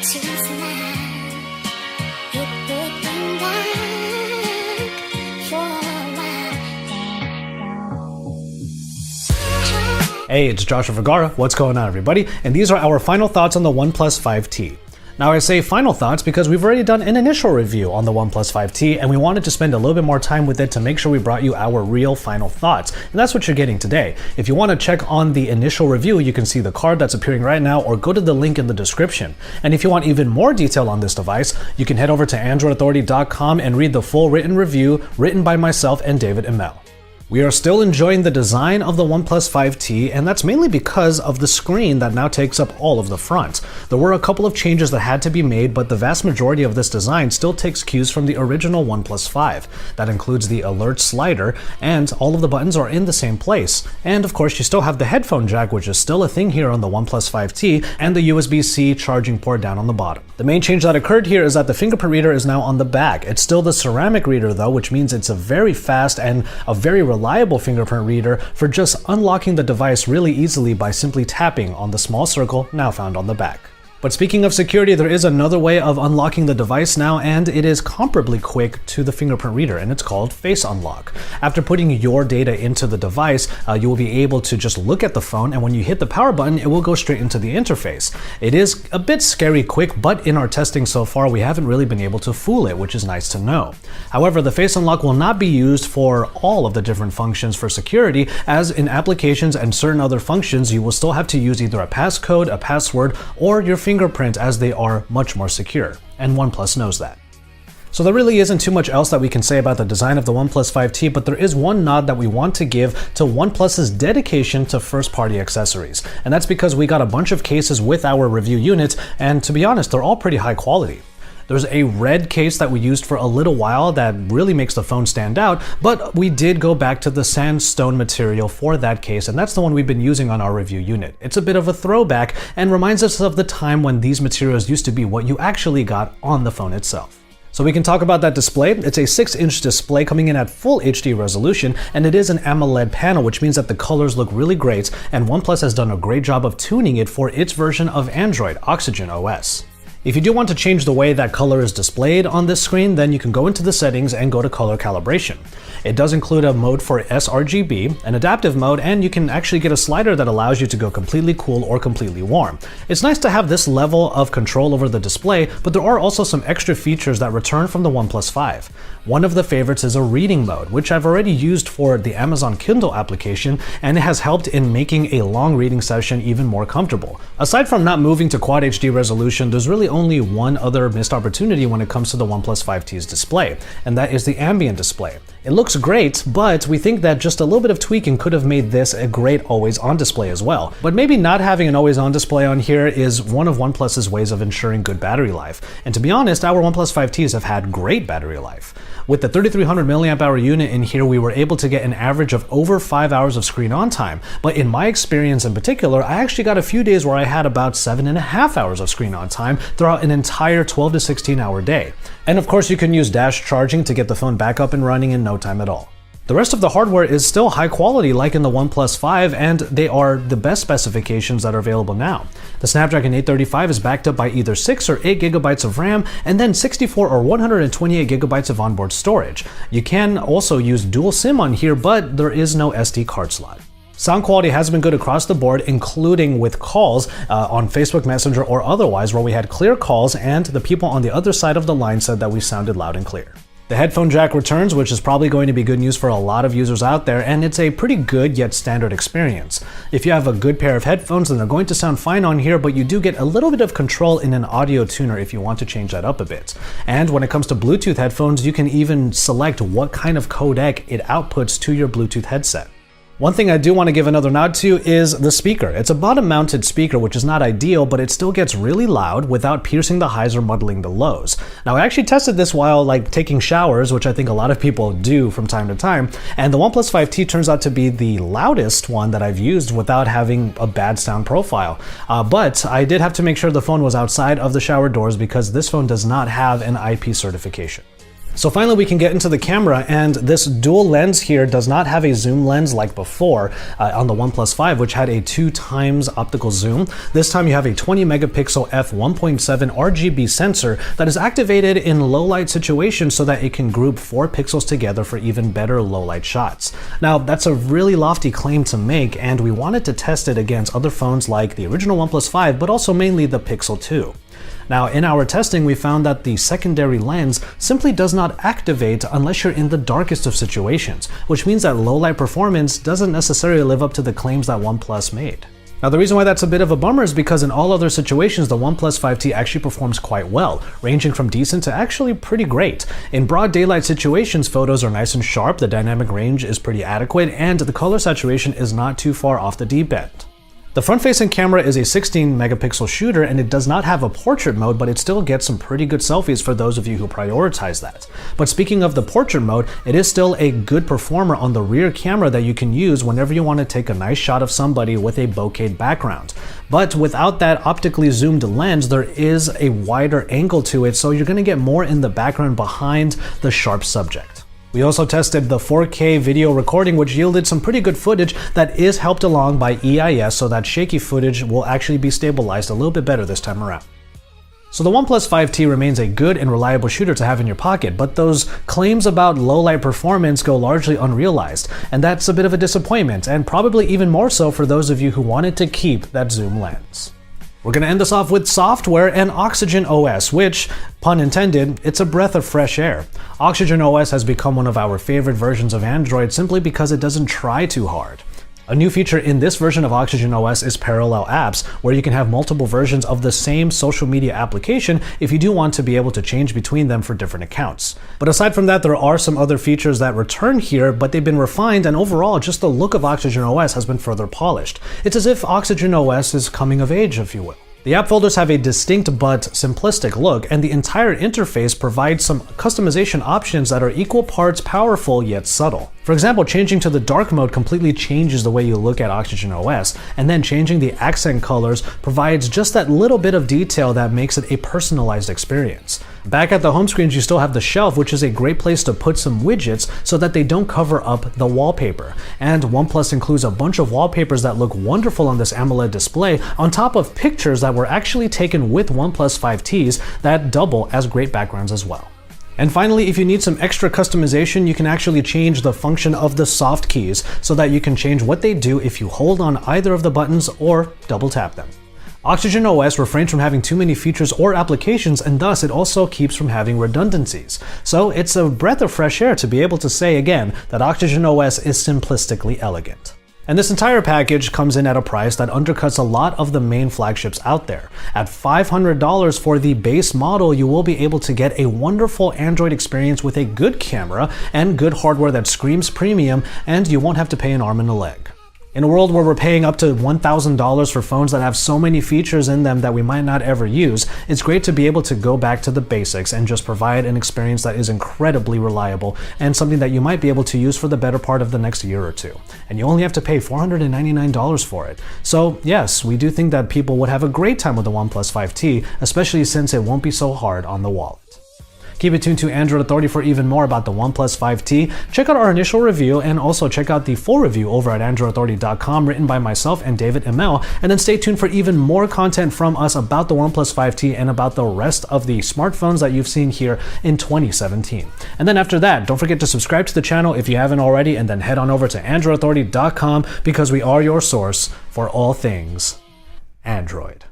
Hey, it's Joshua Vergara. What's going on, everybody? And these are our final thoughts on the OnePlus 5T. Now, I say final thoughts because we've already done an initial review on the OnePlus 5T, and we wanted to spend a little bit more time with it to make sure we brought you our real final thoughts. And that's what you're getting today. If you want to check on the initial review, you can see the card that's appearing right now, or go to the link in the description. And if you want even more detail on this device, you can head over to AndroidAuthority.com and read the full written review written by myself and David Imel. We are still enjoying the design of the OnePlus 5T, and that's mainly because of the screen that now takes up all of the front. There were a couple of changes that had to be made, but the vast majority of this design still takes cues from the original OnePlus 5. That includes the alert slider, and all of the buttons are in the same place. And of course, you still have the headphone jack, which is still a thing here on the OnePlus 5T, and the USB-C charging port down on the bottom. The main change that occurred here is that the fingerprint reader is now on the back. It's still the ceramic reader though, which means it's a very fast and a very reliable fingerprint reader for just unlocking the device really easily by simply tapping on the small circle now found on the back. But speaking of security, there is another way of unlocking the device now, and it is comparably quick to the fingerprint reader, and it's called Face Unlock. After putting your data into the device, you will be able to just look at the phone, and when you hit the power button, it will go straight into the interface. It is a bit scary quick, but in our testing so far, we haven't really been able to fool it, which is nice to know. However, the Face Unlock will not be used for all of the different functions for security, as in applications and certain other functions, you will still have to use either a passcode, a password, or your fingerprint, as they are much more secure, and OnePlus knows that. So there really isn't too much else that we can say about the design of the OnePlus 5T, but there is one nod that we want to give to OnePlus's dedication to first-party accessories. And that's because we got a bunch of cases with our review units, and to be honest, they're all pretty high quality. There's a red case that we used for a little while that really makes the phone stand out, but we did go back to the sandstone material for that case, and that's the one we've been using on our review unit. It's a bit of a throwback and reminds us of the time when these materials used to be what you actually got on the phone itself. So we can talk about that display. It's a 6-inch display coming in at full HD resolution, and it is an AMOLED panel, which means that the colors look really great, and OnePlus has done a great job of tuning it for its version of Android, Oxygen OS. If you do want to change the way that color is displayed on this screen, then you can go into the settings and go to color calibration. It does include a mode for sRGB, an adaptive mode, and you can actually get a slider that allows you to go completely cool or completely warm. It's nice to have this level of control over the display, but there are also some extra features that return from the OnePlus 5. One of the favorites is a reading mode, which I've already used for the Amazon Kindle application, and it has helped in making a long reading session even more comfortable. Aside from not moving to Quad HD resolution, there's really only one other missed opportunity when it comes to the OnePlus 5T's display, and that is the ambient display. It looks great, but we think that just a little bit of tweaking could have made this a great always-on display as well. But maybe not having an always-on display on here is one of OnePlus's ways of ensuring good battery life. And to be honest, our OnePlus 5Ts have had great battery life. With the 3300 mAh unit in here, we were able to get an average of over 5 hours of screen on time. But in my experience in particular, I actually got a few days where I had about 7.5 hours of screen on time throughout an entire 12 to 16 hour day. And of course, you can use dash charging to get the phone back up and running in no time at all. The rest of the hardware is still high quality like in the OnePlus 5, and they are the best specifications that are available now. The Snapdragon 835 is backed up by either 6 or 8 gigabytes of RAM, and then 64 or 128 gigabytes of onboard storage. You can also use dual SIM on here, but there is no SD card slot. Sound quality has been good across the board, including with calls on Facebook Messenger or otherwise, where we had clear calls and the people on the other side of the line said that we sounded loud and clear. The headphone jack returns, which is probably going to be good news for a lot of users out there, and it's a pretty good yet standard experience. If you have a good pair of headphones, then they're going to sound fine on here, but you do get a little bit of control in an audio tuner if you want to change that up a bit. And when it comes to Bluetooth headphones, you can even select what kind of codec it outputs to your Bluetooth headset. One thing I do want to give another nod to is the speaker. It's a bottom-mounted speaker, which is not ideal, but it still gets really loud without piercing the highs or muddling the lows. Now, I actually tested this while taking showers, which I think a lot of people do from time to time, and the OnePlus 5T turns out to be the loudest one that I've used without having a bad sound profile. But I did have to make sure the phone was outside of the shower doors because this phone does not have an IP certification. So finally we can get into the camera, and this dual lens here does not have a zoom lens like before on the OnePlus 5, which had a 2x optical zoom. This time you have a 20 megapixel f1.7 RGB sensor that is activated in low light situations so that it can group 4 pixels together for even better low light shots. Now that's a really lofty claim to make, and we wanted to test it against other phones like the original OnePlus 5, but also mainly the Pixel 2. Now, in our testing, we found that the secondary lens simply does not activate unless you're in the darkest of situations, which means that low light performance doesn't necessarily live up to the claims that OnePlus made. Now, the reason why that's a bit of a bummer is because in all other situations, the OnePlus 5T actually performs quite well, ranging from decent to actually pretty great. In broad daylight situations, photos are nice and sharp, the dynamic range is pretty adequate, and the color saturation is not too far off the deep end. The front-facing camera is a 16 megapixel shooter, and it does not have a portrait mode, but it still gets some pretty good selfies for those of you who prioritize that. But speaking of the portrait mode, it is still a good performer on the rear camera that you can use whenever you want to take a nice shot of somebody with a bokeh background. But without that optically zoomed lens, there is a wider angle to it, so you're going to get more in the background behind the sharp subject. We also tested the 4K video recording, which yielded some pretty good footage that is helped along by EIS, so that shaky footage will actually be stabilized a little bit better this time around. So the OnePlus 5T remains a good and reliable shooter to have in your pocket, but those claims about low light performance go largely unrealized, and that's a bit of a disappointment, and probably even more so for those of you who wanted to keep that zoom lens. We're going to end this off with software and Oxygen OS, which, pun intended, it's a breath of fresh air. Oxygen OS has become one of our favorite versions of Android simply because it doesn't try too hard. A new feature in this version of Oxygen OS is parallel apps, where you can have multiple versions of the same social media application if you do want to be able to change between them for different accounts. But aside from that, there are some other features that return here, but they've been refined, and overall, just the look of Oxygen OS has been further polished. It's as if Oxygen OS is coming of age, if you will. The app folders have a distinct but simplistic look, and the entire interface provides some customization options that are equal parts powerful yet subtle. For example, changing to the dark mode completely changes the way you look at Oxygen OS, and then changing the accent colors provides just that little bit of detail that makes it a personalized experience. Back at the home screens, you still have the shelf, which is a great place to put some widgets so that they don't cover up the wallpaper. And OnePlus includes a bunch of wallpapers that look wonderful on this AMOLED display, on top of pictures that were actually taken with OnePlus 5Ts that double as great backgrounds as well. And finally, if you need some extra customization, you can actually change the function of the soft keys so that you can change what they do if you hold on either of the buttons or double tap them. Oxygen OS refrains from having too many features or applications, and thus it also keeps from having redundancies. So it's a breath of fresh air to be able to say again that Oxygen OS is simplistically elegant. And this entire package comes in at a price that undercuts a lot of the main flagships out there. At $500 for the base model, you will be able to get a wonderful Android experience with a good camera and good hardware that screams premium, and you won't have to pay an arm and a leg. In a world where we're paying up to $1,000 for phones that have so many features in them that we might not ever use, it's great to be able to go back to the basics and just provide an experience that is incredibly reliable and something that you might be able to use for the better part of the next year or two. And you only have to pay $499 for it. So yes, we do think that people would have a great time with the OnePlus 5T, especially since it won't be so hard on the wallet. Keep it tuned to Android Authority for even more about the OnePlus 5T. Check out our initial review, and also check out the full review over at AndroidAuthority.com, written by myself and David Imel. And then stay tuned for even more content from us about the OnePlus 5T and about the rest of the smartphones that you've seen here in 2017. And then after that, don't forget to subscribe to the channel if you haven't already, and then head on over to AndroidAuthority.com, because we are your source for all things Android.